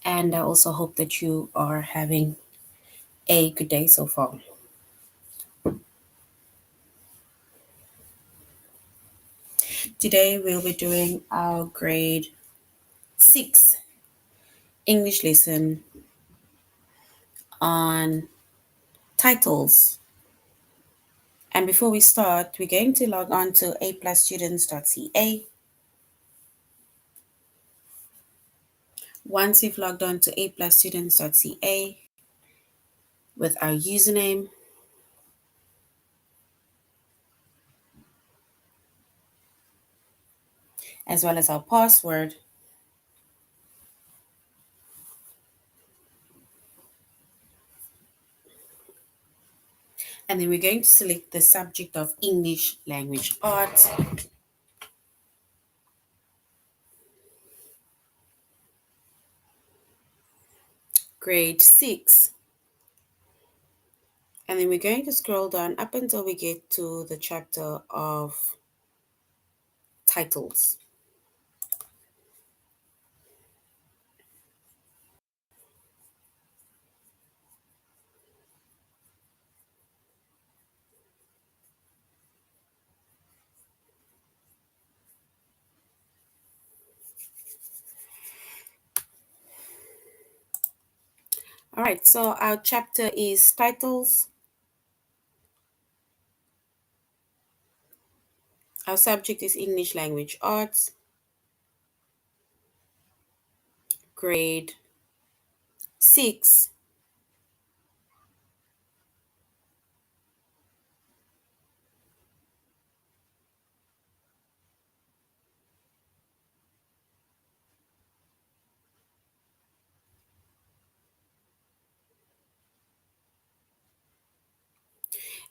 and I also hope that you are having a good day so far. Today we'll be doing our grade 6 English lesson on titles. And before we start, we're going to log on to aplusstudents.ca. Once you've logged on to aplusstudents.ca with our username, as well as our password, and then we're going to select the subject of English Language Arts. Grade 6. And then we're going to scroll down up until we get to the chapter of titles. All right, so our chapter is titles. Our subject is English Language Arts, grade 6.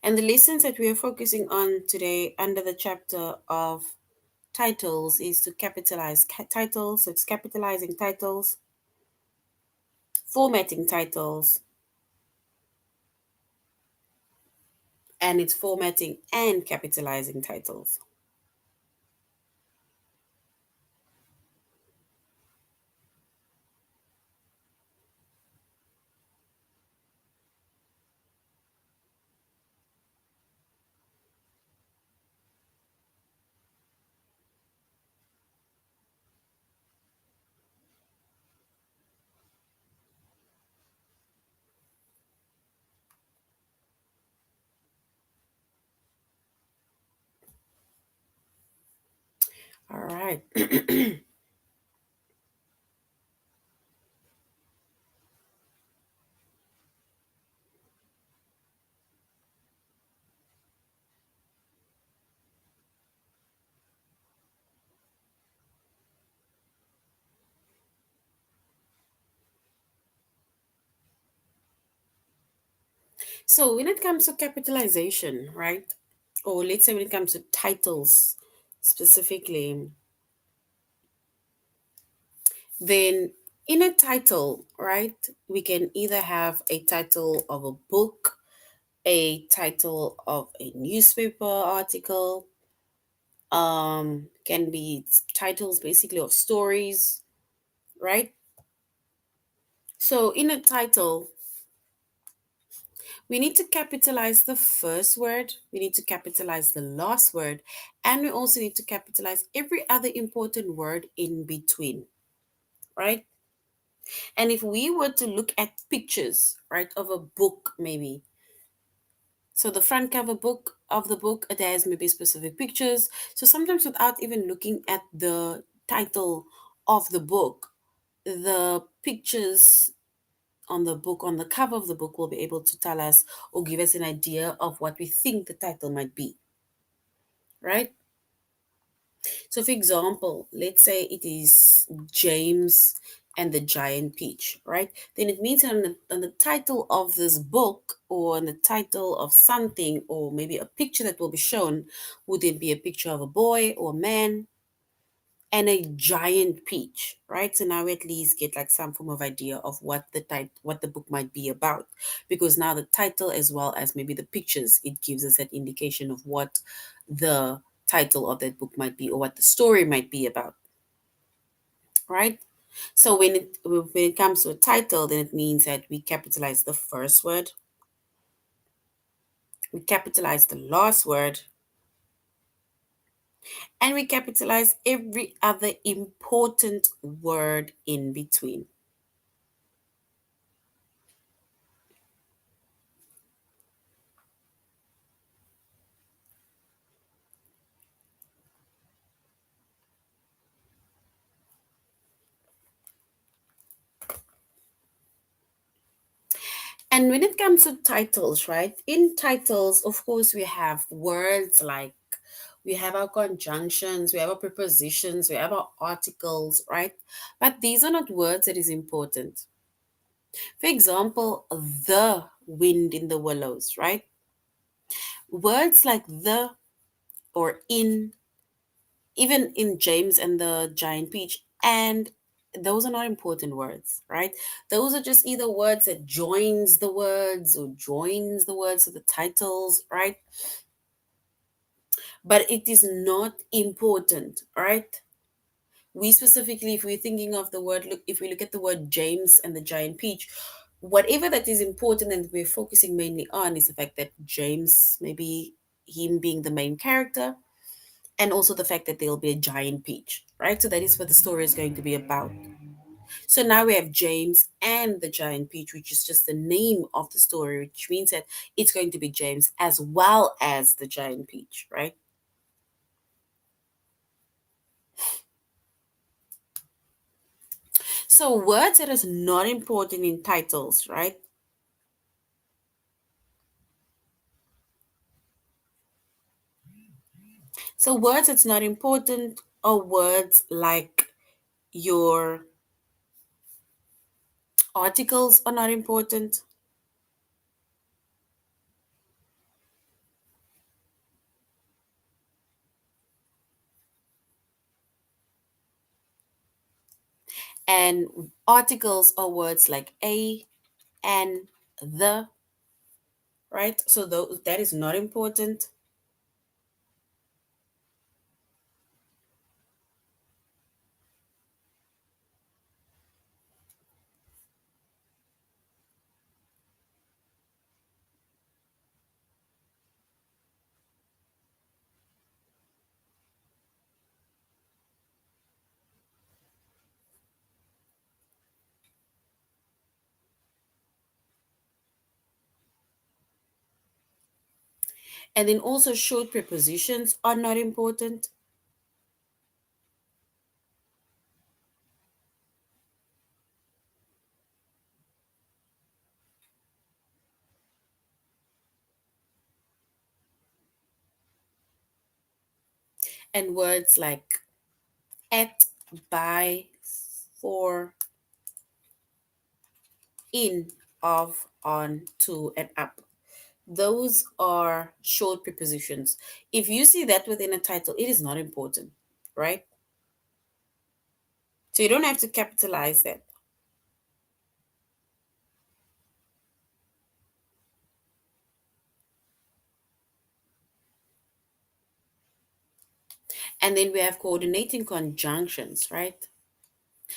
And the lessons that we are focusing on today under the chapter of titles is to capitalize titles. So it's capitalizing titles, formatting titles, and it's formatting and capitalizing titles. All right. So when it comes to capitalization, right? Or let's say when it comes to titles specifically, then in a title, right, we can either have a title of a book, a title of a newspaper article, can be titles basically of stories, right? So in a title, we need to capitalize the first word, we need to capitalize the last word, and we also need to capitalize every other important word in between, right? And if we were to look at pictures, right, of a book, maybe, so the front cover book of the book, it has maybe specific pictures. So sometimes without even looking at the title of the book, the pictures on the book, on the cover of the book, will be able to tell us or give us an idea of what we think the title might be, right? So, for example, let's say it is James and the Giant Peach, right? Then it means on the title of this book or on the title of something or maybe a picture that will be shown would then be a picture of a boy or a man and a giant peach, right? So now we at least get like some form of idea of what the book might be about, because now the title as well as maybe the pictures, it gives us that indication of what the title of that book might be or what the story might be about, right? So when it comes to a title, then it means that we capitalize the first word, we capitalize the last word, and we capitalize every other important word in between. And when it comes to titles, right? In titles, of course, we have words like we have our conjunctions, we have our prepositions, we have our articles, right? But these are not words that is important. For example, the wind in the willows, right? Words like the or in, even in James and the Giant Peach, and those are not important words, right? Those are just either words that joins the words or joins the words to the titles, right? But it is not important, right? We specifically, if we're thinking of the word, look, if we look at the word James and the Giant Peach, whatever that is important and we're focusing mainly on is the fact that James, maybe him being the main character, and also the fact that there'll be a giant peach, right? So that is what the story is going to be about. So now we have James and the giant peach, which is just the name of the story, which means that it's going to be James as well as the giant peach, right? So words that is not important in titles, right? So words that's not important are words like your articles are not important, and articles are words like a and the, right? So that is not important. And then also short prepositions are not important. And words like at, by, for, in, of, on, to, and up. Those are short prepositions. If you see that within a title, it is not important, right? So you don't have to capitalize that. And then we have coordinating conjunctions, right?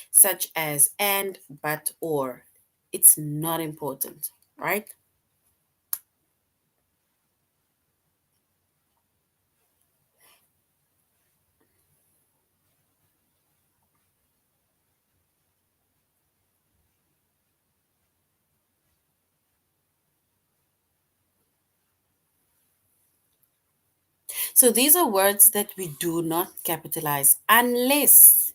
Such as and, but, or. It's not important, right? So these are words that we do not capitalize unless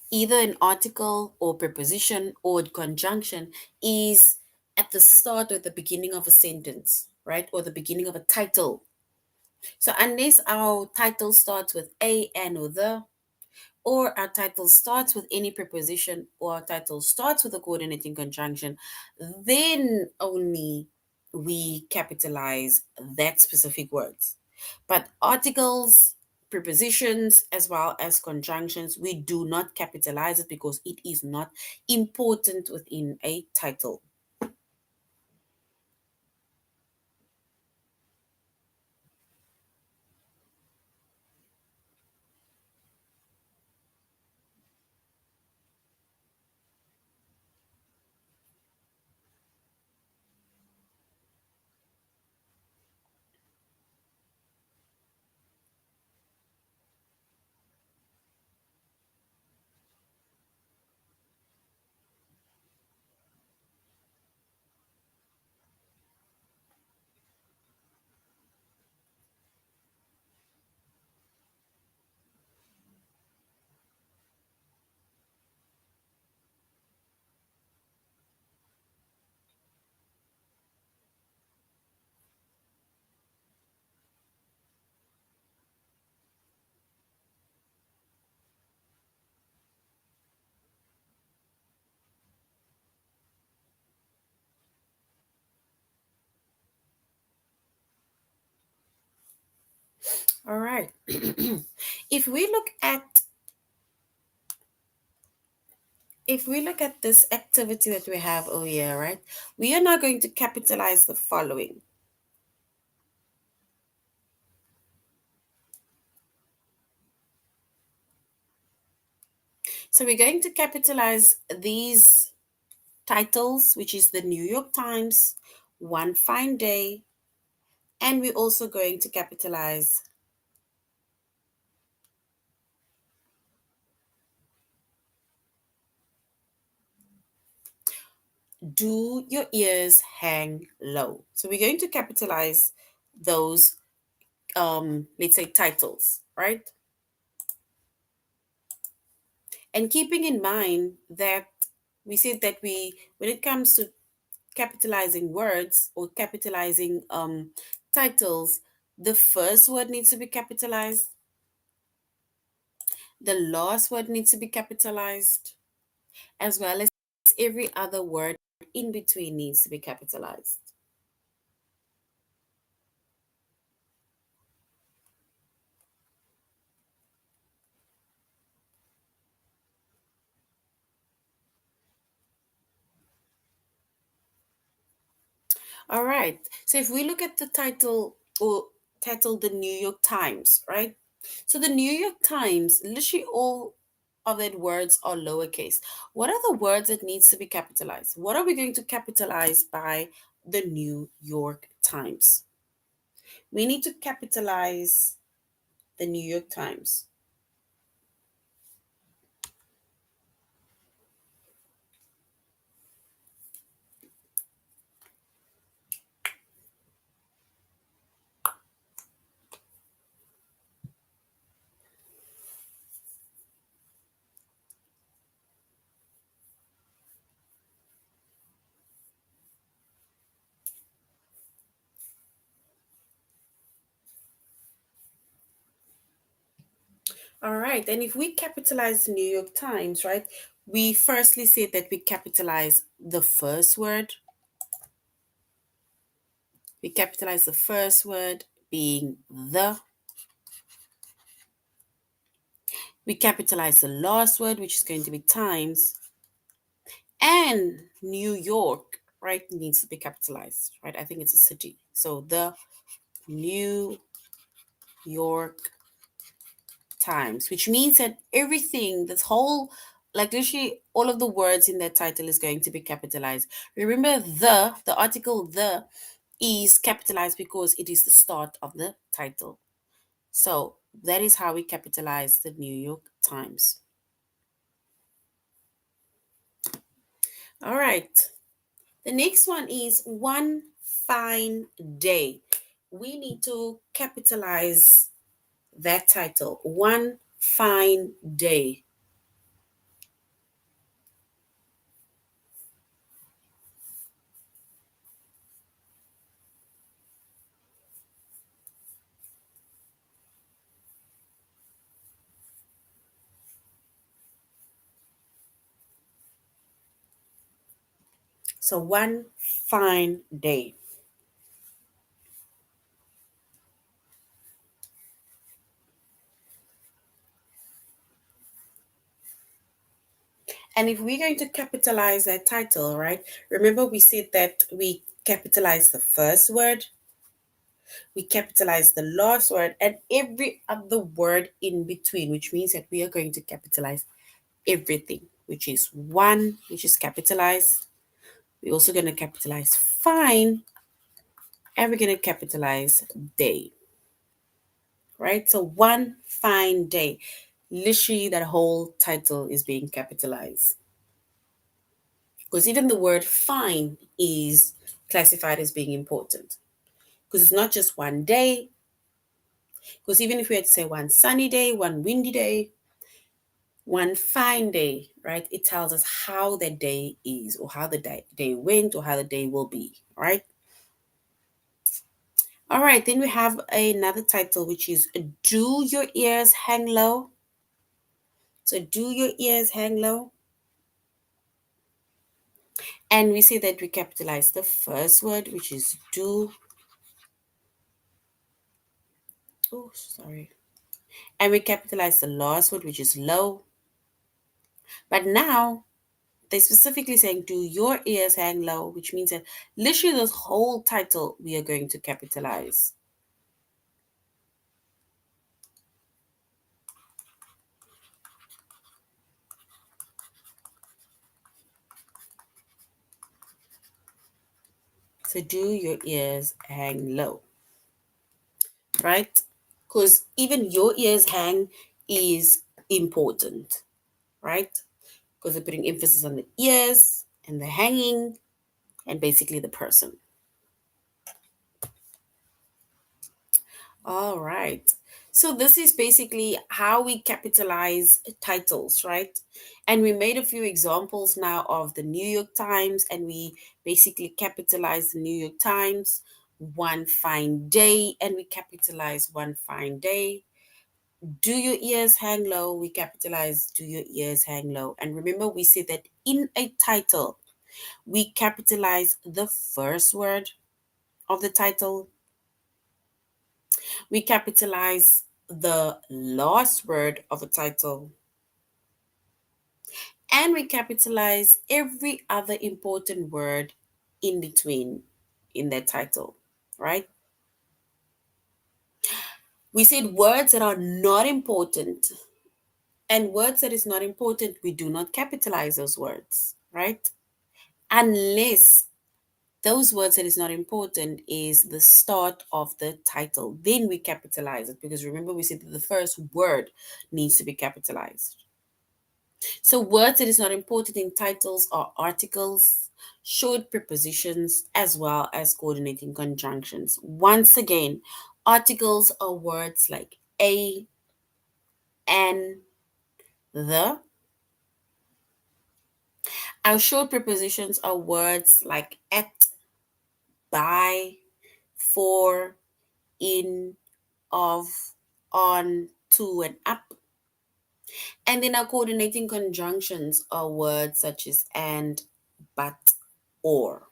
either an article or preposition or conjunction is at the start or the beginning of a sentence, right? Or the beginning of a title. So unless our title starts with a, and, or the, or our title starts with any preposition, or our title starts with a coordinating conjunction, then only we capitalize that specific words. But articles, prepositions, as well as conjunctions, we do not capitalize it because it is not important within a title. right. if we look at if we look at this activity that we have over here, right, we are now going to capitalize the following. So we're going to capitalize these titles, which is the New York Times, One Fine Day, and we're also going to capitalize Do Your Ears Hang Low. So we're going to capitalize those, let's say, titles, right? And keeping in mind that we said that when it comes to capitalizing words or capitalizing titles, the first word needs to be capitalized, the last word needs to be capitalized, as well as every other word in between needs to be capitalized. All right. So if we look at the title or title the New York Times, right? So the New York Times, literally all of that words are lowercase. What are the words that needs to be capitalized? What are we going to capitalize by the New York Times? We need to capitalize the New York Times. All right. And if we capitalize the New York Times, right, we firstly say that we capitalize the first word. We capitalize the first word being the. We capitalize the last word, which is going to be times. And New York, right, needs to be capitalized, right? I think it's a city. So the New York Times, which means that everything, this whole, like literally all of the words in that title is going to be capitalized. Remember the article the is capitalized because it is the start of the title. So that is how we capitalize the New York Times. All right. The next one is One Fine Day. We need to capitalize that title, One Fine Day. So, One Fine Day. And if we're going to capitalize that title, right? Remember, we said that we capitalize the first word, we capitalize the last word, and every other word in between, which means that we are going to capitalize everything, which is one, which is capitalized. We're also going to capitalize fine, and we're going to capitalize day, right? So One Fine Day. Literally, that whole title is being capitalized. Because even the word fine is classified as being important. Because it's not just one day. Because even if we had to say one sunny day, one windy day, one fine day, right? It tells us how the day is, or how the day went, or how the day will be, right? All right, then we have another title, which is Do Your Ears Hang Low? So, Do Your Ears Hang Low? And we say that we capitalize the first word, which is do. Oh, sorry. And we capitalize the last word, which is low. But now they specifically saying, do your ears hang low, which means that literally this whole title we are going to capitalize. So do your ears hang low, right? Because even your ears hang is important, right? Because they're putting emphasis on the ears and the hanging and basically the person. All right. So this is basically how we capitalize titles, right? And we made a few examples now of the New York Times, and we basically capitalize the New York Times, one fine day, and we capitalize one fine day. Do your ears hang low? We capitalize do your ears hang low. And remember, we said that in a title, we capitalize the first word of the title, we capitalize the last word of a title, and we capitalize every other important word in between in that title, right? We said words that are not important, and words that is not important, we do not capitalize those words, right? Unless those words that is not important is the start of the title. Then we capitalize it because remember we said that the first word needs to be capitalized. So words that is not important in titles are articles, short prepositions, as well as coordinating conjunctions. Once again, articles are words like a, an, the. Our short prepositions are words like at, by, for, in, of, on, to, and up. And then our coordinating conjunctions are words such as and, but, or.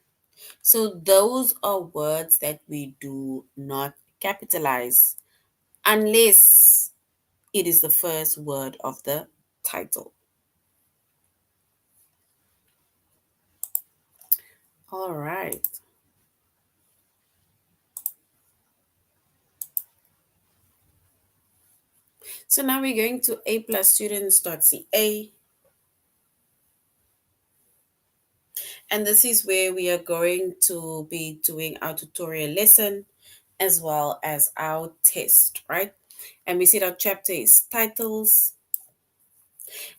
So those are words that we do not capitalize unless it is the first word of the title. All right. So now we're going to aplusstudents.ca, and this is where we are going to be doing our tutorial lesson as well as our test, right? And we said our chapter is titles.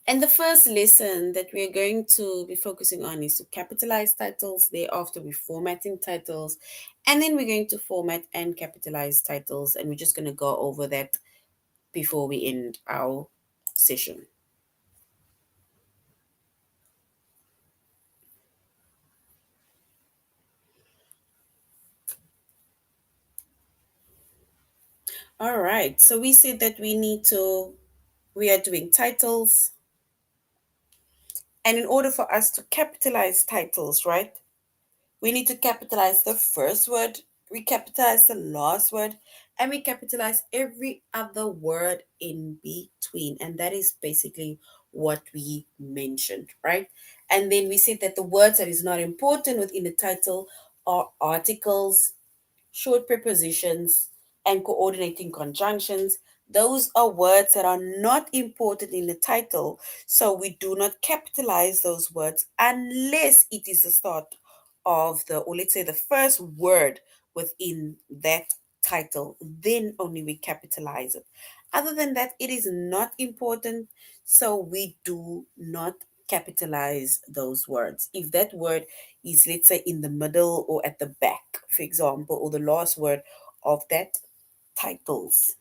And the first lesson that we are going to be focusing on is to capitalize titles. Thereafter, we're formatting titles. And then we're going to format and capitalize titles. And we're just going to go over that before we end our session. All right. So we said that we are doing titles. And in order for us to capitalize titles, right? We need to capitalize the first word, we capitalize the last word, and we capitalize every other word in between. And that is basically what we mentioned, right? And then we said that the words that is not important within the title are articles, short prepositions, and coordinating conjunctions. Those are words that are not important in the title, so we do not capitalize those words unless it is the start of the, or let's say the first word within that title. Then only we capitalize it. Other than that, it is not important, so we do not capitalize those words. If that word is, let's say, in the middle or at the back, for example, or the last word of that titles,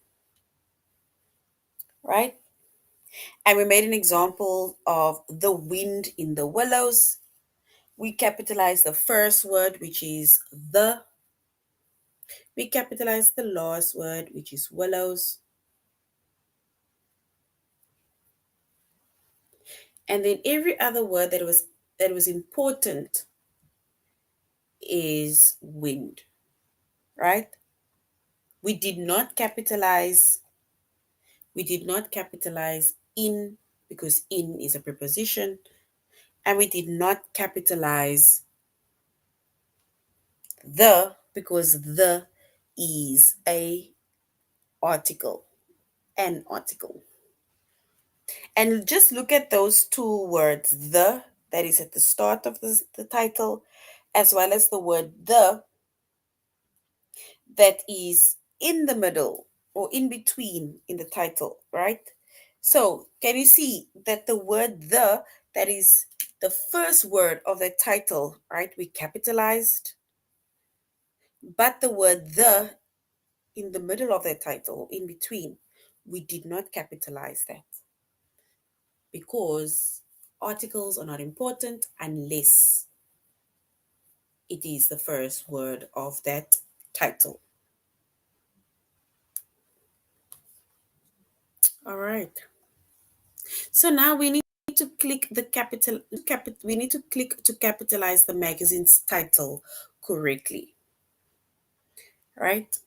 right? And we made an example of the wind in the willows. We capitalize the first word, which is the. We capitalize the last word, which is willows. And then every other word that was important is wind, right? We did not capitalize We did not capitalize in because in is a preposition. And we did not capitalize the because the is a article, an article. And just look at those two words, the, that is at the start of the title, as well as the word the, that is in the middle or in between in the title, right? So, can you see that the word the, that is the first word of the title, right? We capitalized, but the word the in the middle of the title, in between, we did not capitalize that because articles are not important unless it is the first word of that title. All right. So now we need to click the we need to click to capitalize the magazine's title correctly, right?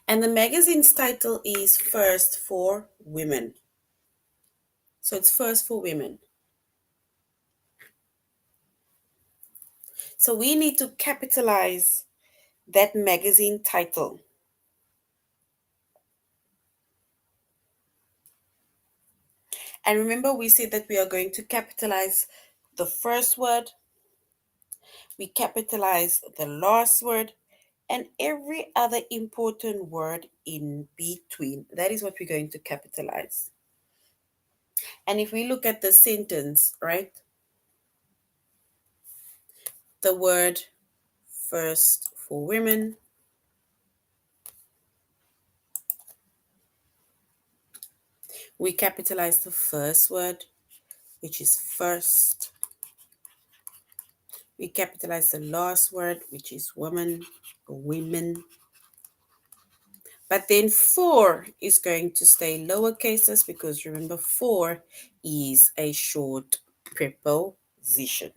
And the magazine's title is First for Women. So it's First for Women. So we need to capitalize that magazine title. And remember, we said that we are going to capitalize the first word, we capitalize the last word, and every other important word in between. That is what we're going to capitalize. And if we look at the sentence, right, the word first for women, we capitalize the first word, which is first. We capitalize the last word, which is woman or women. But then for is going to stay lower cases because remember, for is a short preposition.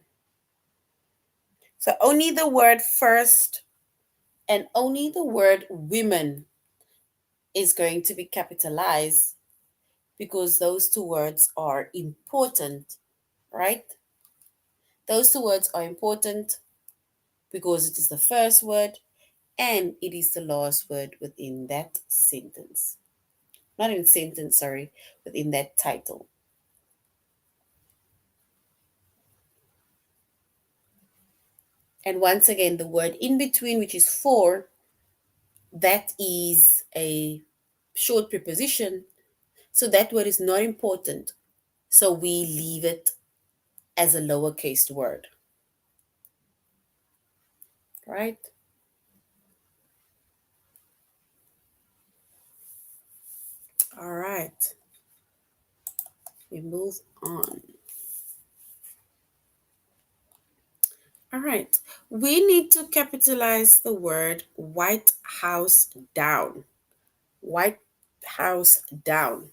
So only the word first and only the word women is going to be capitalized because those two words are important, right? Those two words are important because it is the first word and it is the last word within that sentence. Not in sentence, sorry, within that title. And once again, the word in between, which is for, that is a short preposition. So that word is not important. So we leave it as a lowercase word, right? All right. We move on. All right. We need to capitalize the word White House down. White House down.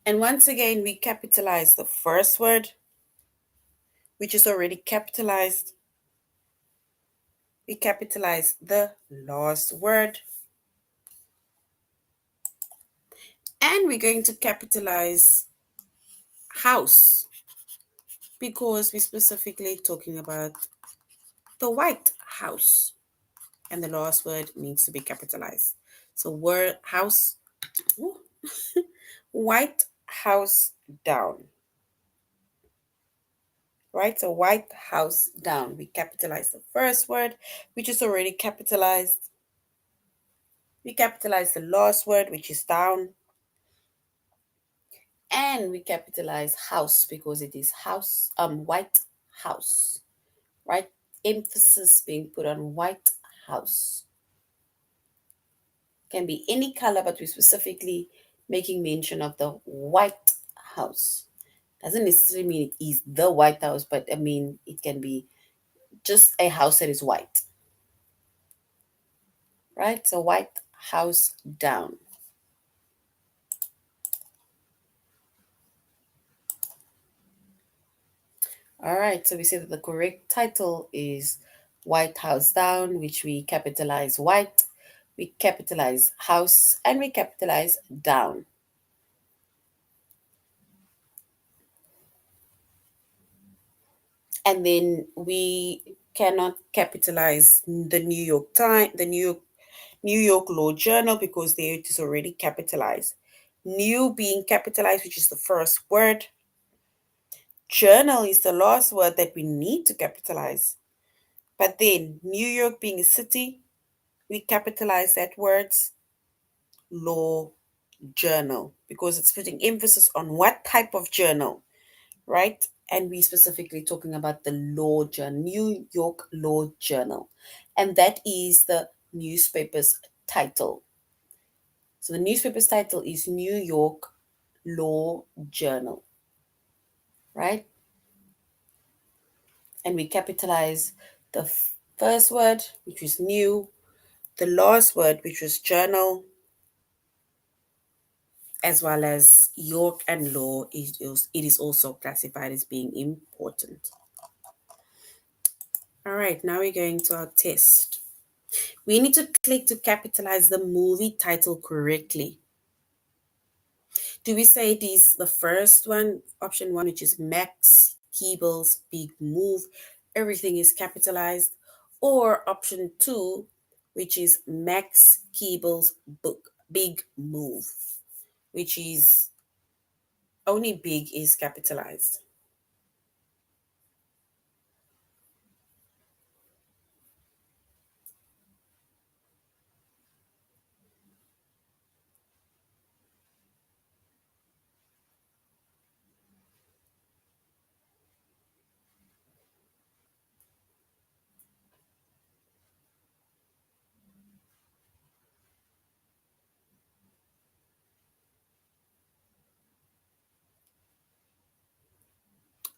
And once again, we capitalize the first word, which is already capitalized. We capitalize the last word. And we're going to capitalize house because we're specifically talking about the White House. And the last word needs to be capitalized. So word house, White House down. Right? So White House down. We capitalize the first word, which is already capitalized. We capitalize the last word, which is down. And we capitalize house because it is house, White House. Right? Emphasis being put on White House. Can be any color, but we're specifically making mention of the White House. Doesn't necessarily mean it is the White House, but I mean, it can be just a house that is white. Right? So White House down. All right, so we say that the correct title is White House down, which we capitalize white, we capitalize house, and we capitalize down. And then we cannot capitalize the New York Times, the New York Law Journal, because there it is already capitalized. New being capitalized, which is the first word. Journal is the last word that we need to capitalize. But then New York being a city, we capitalize that word's law journal because it's putting emphasis on what type of journal, right? And we specifically talking about the Law Journal, New York Law Journal. And that is the newspaper's title. So the newspaper's title is New York Law Journal, right? And we capitalize the first word, which was new, the last word, which was journal, as well as York and law. It is also classified as being important. All right, now we're going to our test. We need to click to capitalize the movie title correctly. Do we say it is the first one, option one, which is Max Keeble's Big Move, everything is capitalized, or option two, which is Max Keeble's book Big Move, which is only big is capitalized?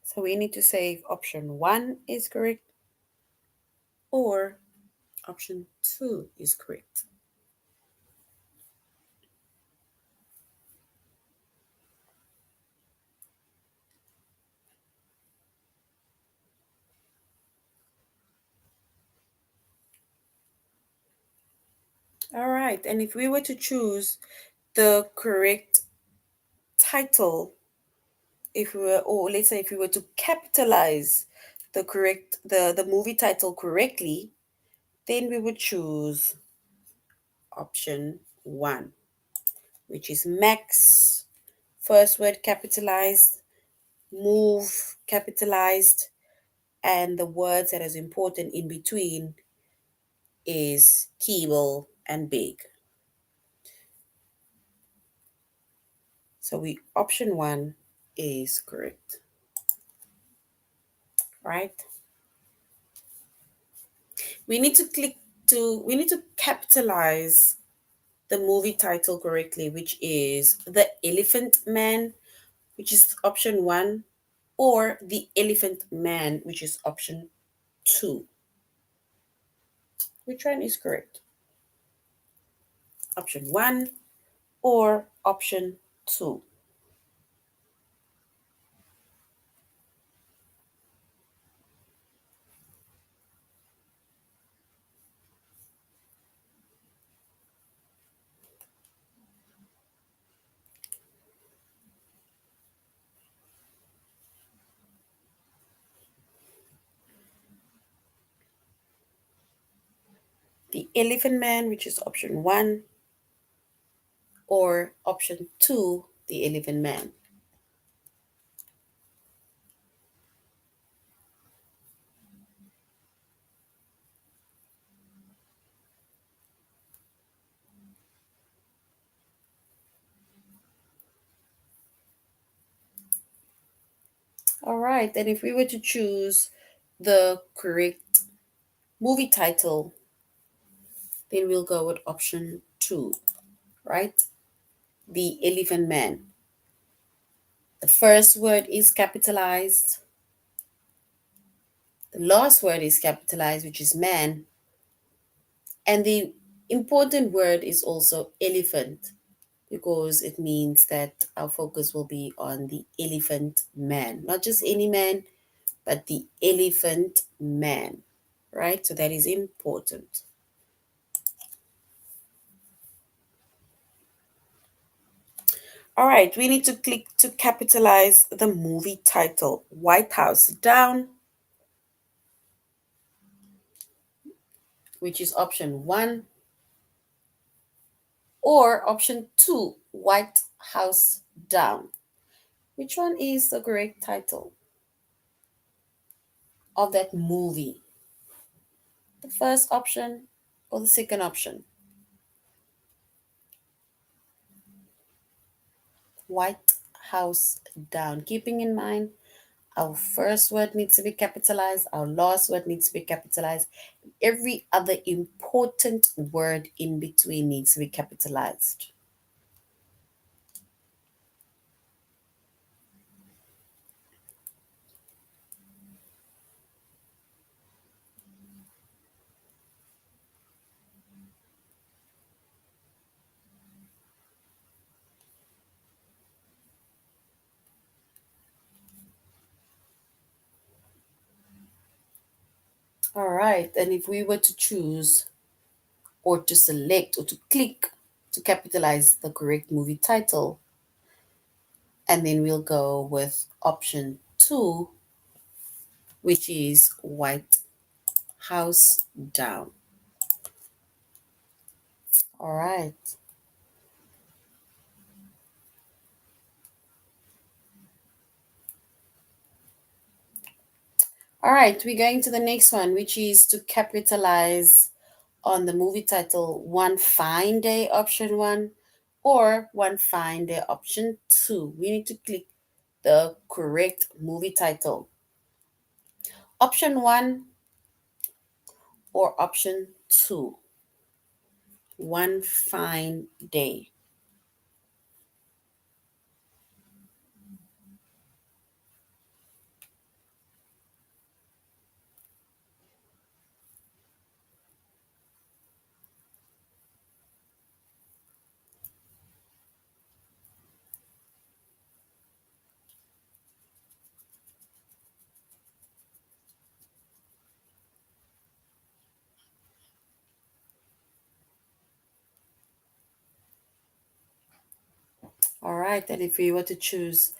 So we need to say if option one is correct or option two is correct. All right, and if we were to choose the correct title, if we were, or let's say if we were to capitalize the movie title correctly, then we would choose option one, which is Max, first word capitalized, move capitalized, and the words that is important in between is Keeble and big. So we option one is correct, right? We need to capitalize the movie title correctly, which is The Elephant Man, which is option one, or The Elephant Man, which is option two. Which one is correct? Option one or option two? The Elephant Man, which is option one, or option two, The Elephant Man. All right, and if we were to choose the correct movie title, then we'll go with option two, right? The Elephant Man. The first word is capitalized, the last word is capitalized, which is man, and the important word is also elephant because it means that our focus will be on the elephant man, not just any man, but the elephant man. right? So that is important. All right, we need to click to capitalize the movie title, White House Down, which is option one, or option two, White House Down. Which one is the correct title of that movie? The first option or the second option? White House Down. Keeping in mind, our first word needs to be capitalized, our last word needs to be capitalized. Every other important word in between needs to be capitalized. All right, and if we were to choose or to select or to click to capitalize the correct movie title, and then we'll go with option two, which is White House Down. All right. All right, we're going to the next one, which is to capitalize on the movie title One Fine Day, option one, or One Fine Day, option two. We need to click the correct movie title. Option one or option two. One Fine Day. All right, and if we were to choose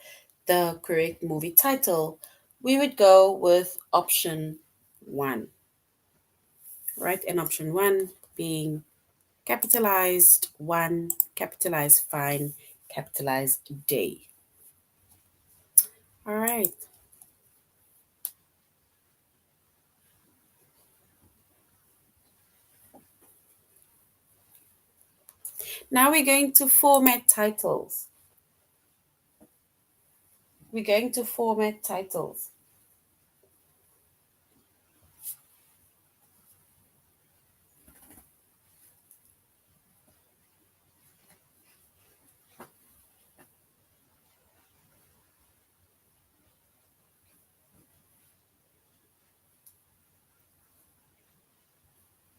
the correct movie title, we would go with option one, right? And option one being capitalized one, capitalized fine, capitalized day. All right. Now we're going to format titles. We're going to format titles.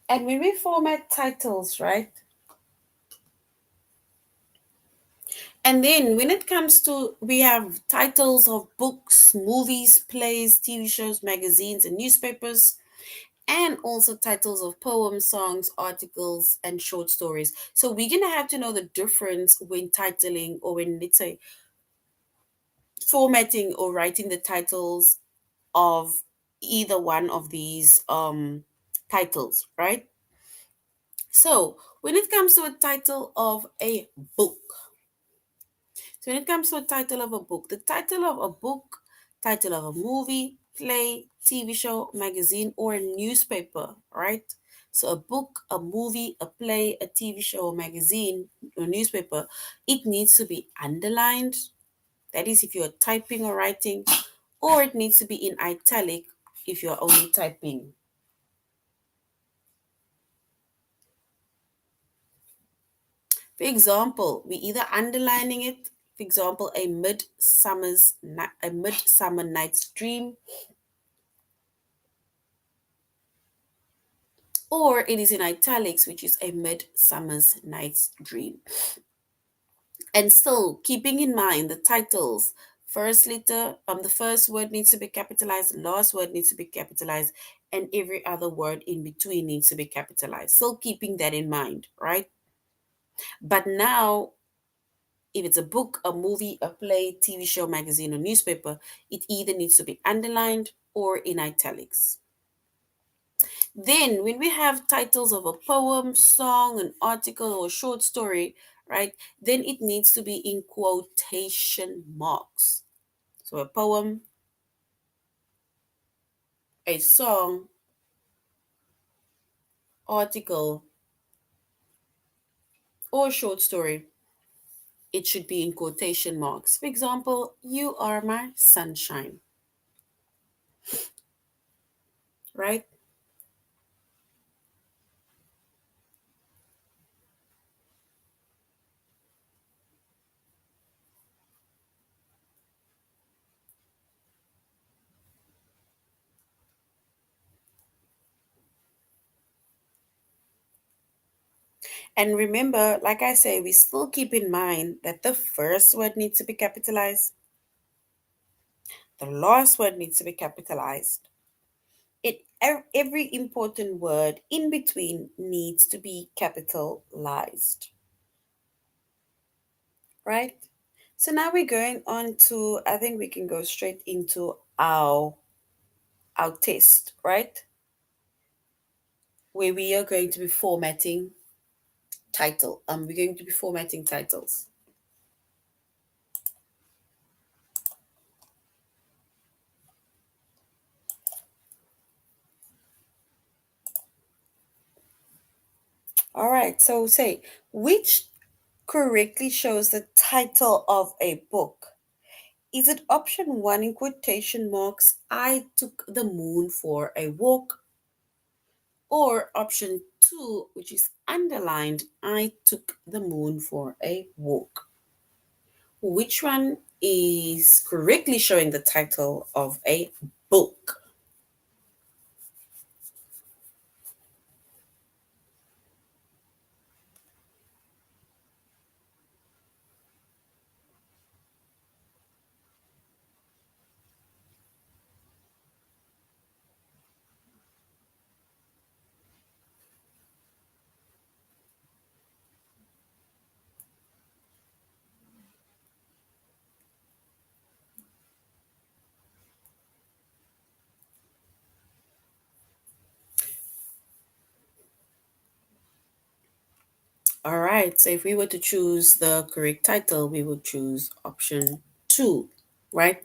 And when we format titles, right? And then when it comes to, we have titles of books, movies, plays, TV shows, magazines, and newspapers, and also titles of poems, songs, articles, and short stories. So we're going to have to know the difference when titling or when, let's say, formatting or writing the titles of either one of these titles, right? So when it comes to a title of a book, so when it comes to a title of a book, the title of a book, title of a movie, play, TV show, magazine, or a newspaper, right? So a book, a movie, a play, a TV show, a magazine, or newspaper, it needs to be underlined. That is if you're typing or writing, or it needs to be in italic if you're only typing. For example, we either underlining it, for example, a midsummer night's dream, or it is in italics, which is a midsummer's night's dream. And still keeping in mind the titles First letter, the first word needs to be capitalized, last word needs to be capitalized, and every other word in between needs to be capitalized. Still keeping that in mind, right? But now, if it's a book, a movie, a play, TV show, magazine, or newspaper, it either needs to be underlined or in italics. Then, when we have titles of a poem, song, an article, or short story, right, then it needs to be in quotation marks. So, a poem, a song, article, or short story, it should be in quotation marks. For example, you are my sunshine, right? And remember, like I say, we still keep in mind that the first word needs to be capitalized, the last word needs to be capitalized. Every important word in between needs to be capitalized, right? So now we're going on to, I think we can go straight into our test, right? Where we are going to be formatting title. We're going to be formatting titles. All right. So say which correctly shows the title of a book. Is it option one in quotation marks? I took the moon for a walk. Or option two, which is underlined, I took the moon for a walk. Which one is correctly showing the title of a book? All right, so if we were to choose the correct title, we would choose option two, right?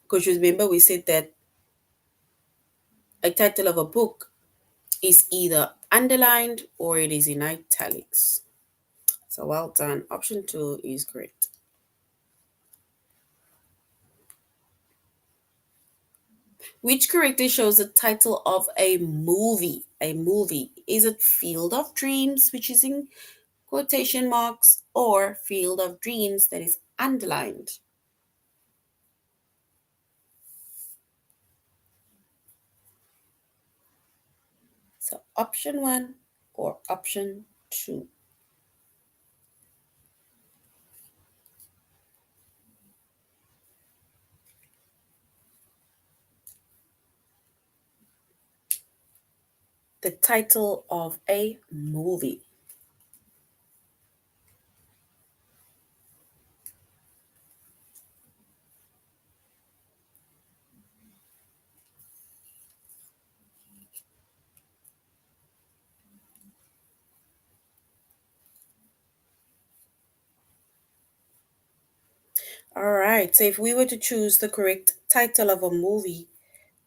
Because remember, we said that a title of a book is either underlined or it is in italics. So well done. Option two is correct. Which correctly shows the title of a movie? A movie. Is it Field of Dreams, which is in quotation marks, or Field of Dreams that is underlined? So option one or option two. The title of a movie. All right. So if we were to choose the correct title of a movie,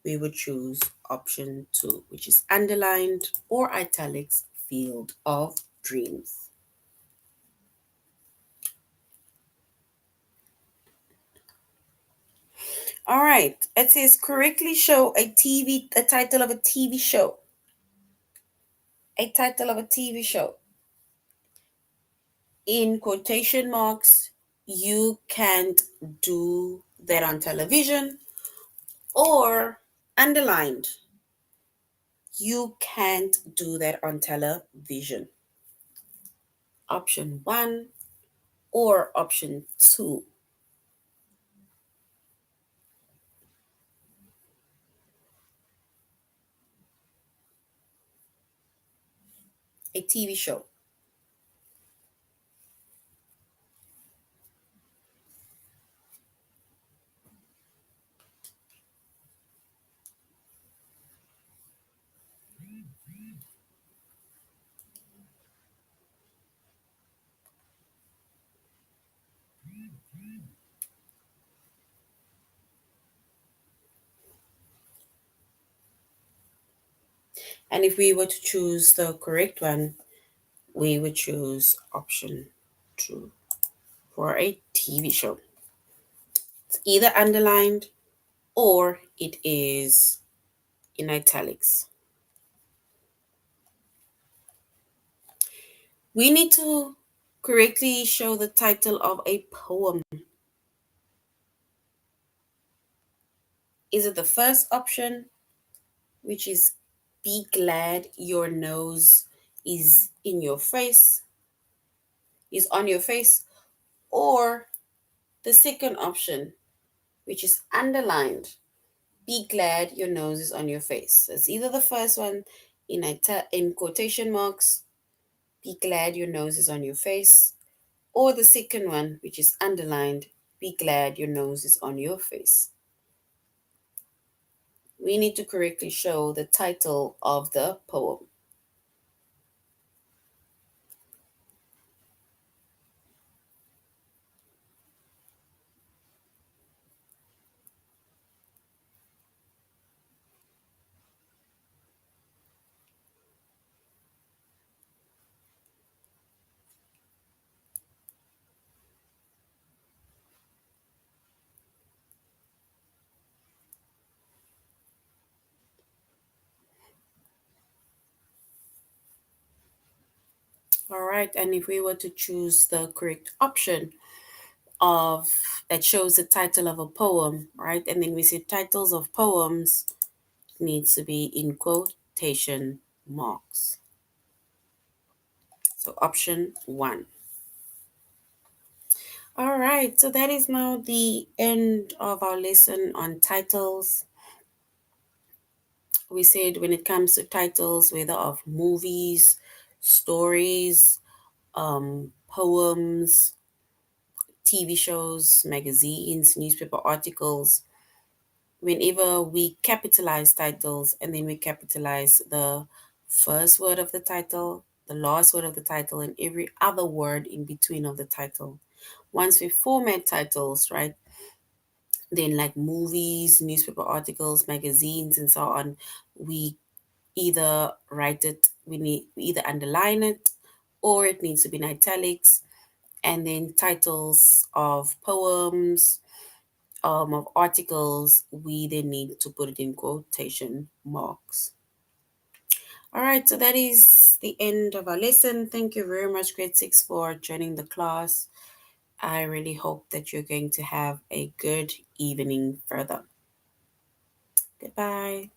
we would choose option two, which is underlined or italics Field of Dreams. All right. It says correctly show a title of a TV show. A title of a TV show. In quotation marks, you can't do that on television, or underlined. You can't do that on television. Option one or option 2, a TV show. And if we were to choose the correct one, we would choose option 2 for a TV show. It's either underlined or it is in italics. We need to correctly show the title of a poem. Is it the first option, which is Be Glad Your Nose is in your face, is on your face, or the second option, which is underlined, Be Glad Your Nose is on your face? It's either the first one in quotation marks, Be Glad Your Nose is on your face, or the second one, which is underlined, Be Glad Your Nose is on your face. We need to correctly show the title of the poem. All right, and if we were to choose the correct option of that shows the title of a poem, right? And then we say titles of poems needs to be in quotation marks. So option 1. All right, so that is now the end of our lesson on titles. We said when it comes to titles, whether of movies, stories, poems, TV shows, magazines, newspaper articles, whenever we capitalize titles and then we capitalize the first word of the title, the last word of the title, and every other word in between of the title. Once we format titles, right, then like movies, newspaper articles, magazines, and so on, we either write it, we either underline it, or it needs to be in italics. And then titles of poems, of articles, we then need to put it in quotation marks. All right, so that is the end of our lesson. Thank you very much, grade 6, for joining the class. I really hope that you're going to have a good evening further. Goodbye.